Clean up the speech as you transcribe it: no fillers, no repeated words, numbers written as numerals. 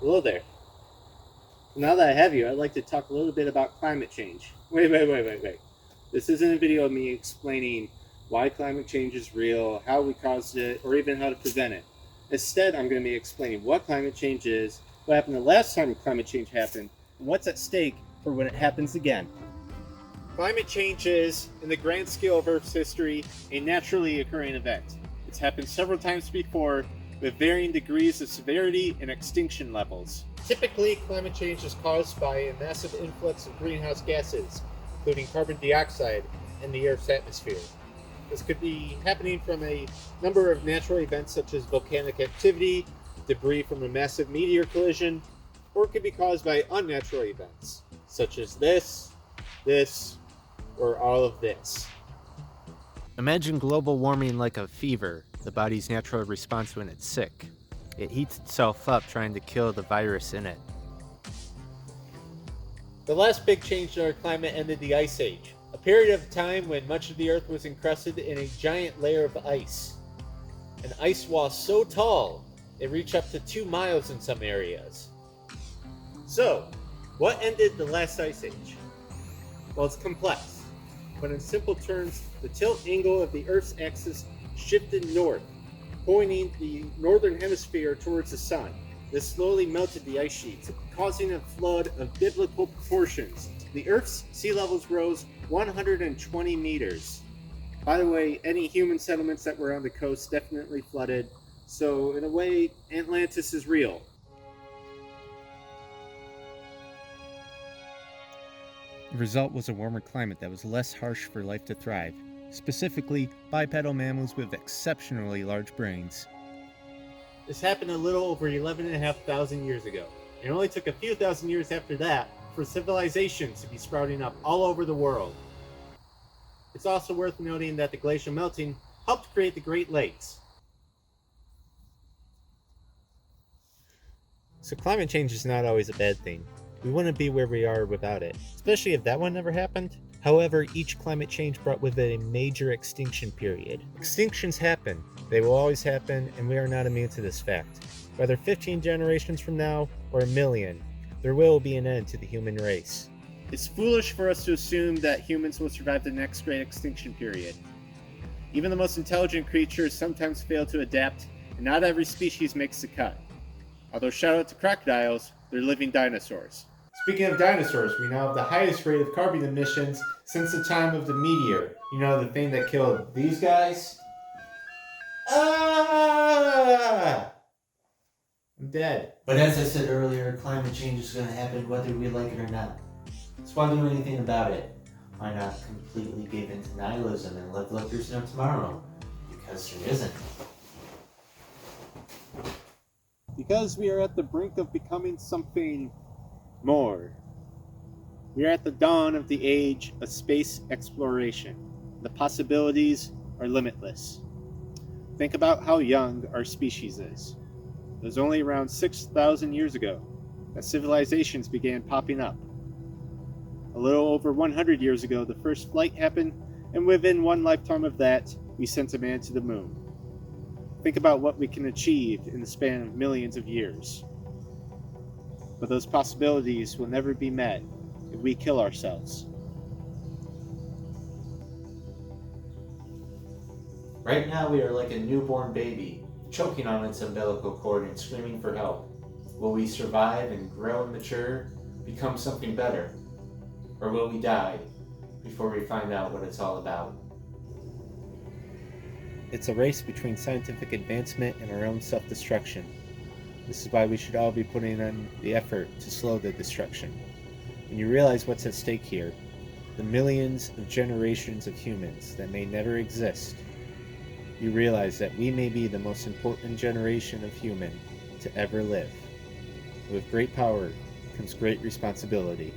Hello there. Now that I have you, I'd like to talk a little bit about climate change. Wait. This isn't a video of me explaining why climate change is real, how we caused it, or even how to prevent it. Instead, I'm going to be explaining what climate change is, what happened the last time climate change happened, and what's at stake for when it happens again. Climate change is, in the grand scale of Earth's history, a naturally occurring event. It's happened several times before, with varying degrees of severity and extinction levels. Typically, climate change is caused by a massive influx of greenhouse gases, including carbon dioxide, in the Earth's atmosphere. This could be happening from a number of natural events such as volcanic activity, debris from a massive meteor collision, or it could be caused by unnatural events, such as this, or all of this. Imagine global warming like a fever, the body's natural response when it's sick. It heats itself up trying to kill the virus in it. The last big change in our climate ended the Ice Age, a period of time when much of the Earth was encrusted in a giant layer of ice. An ice wall so tall, it reached up to 2 miles in some areas. So, what ended the last Ice Age? Well, it's complex, but in simple terms, the tilt angle of the Earth's axis shifted north, pointing the northern hemisphere towards the sun. This slowly melted the ice sheets, causing a flood of biblical proportions. The Earth's sea levels rose 120 meters. By the way, any human settlements that were on the coast definitely flooded, so in a way, Atlantis is real. The result was a warmer climate that was less harsh for life to thrive, specifically bipedal mammals with exceptionally large brains. This happened a little over 11,500 years ago. It only took a few thousand years after that for civilization to be sprouting up all over the world. It's also worth noting that the glacial melting helped create the Great Lakes. So climate change is not always a bad thing. We wouldn't be where we are without it, especially if that one never happened. However, each climate change brought with it a major extinction period. Extinctions happen. They will always happen, and we are not immune to this fact. Whether 15 generations from now or a million, there will be an end to the human race. It's foolish for us to assume that humans will survive the next great extinction period. Even the most intelligent creatures sometimes fail to adapt, and not every species makes the cut. Although shout out to crocodiles, they're living dinosaurs. Speaking of dinosaurs, we now have the highest rate of carbon emissions since the time of the meteor. You know, the thing that killed these guys? Ah! I'm dead. But as I said earlier, climate change is going to happen whether we like it or not. So why do anything about it? Why not completely give in to nihilism and live like there's no tomorrow? Because there isn't. Because we are at the brink of becoming something more. We are at the dawn of the age of space exploration. The possibilities are limitless. Think about how young our species is. It was only around 6,000 years ago that civilizations began popping up. A little over 100 years ago, the first flight happened, and within one lifetime of that, we sent a man to the moon. Think about what we can achieve in the span of millions of years. But those possibilities will never be met if we kill ourselves. Right now we are like a newborn baby, choking on its umbilical cord and screaming for help. Will we survive and grow and mature, become something better? Or will we die before we find out what it's all about? It's a race between scientific advancement and our own self-destruction. This is why we should all be putting in the effort to slow the destruction. When you realize what's at stake here, the millions of generations of humans that may never exist, you realize that we may be the most important generation of human to ever live. With great power comes great responsibility.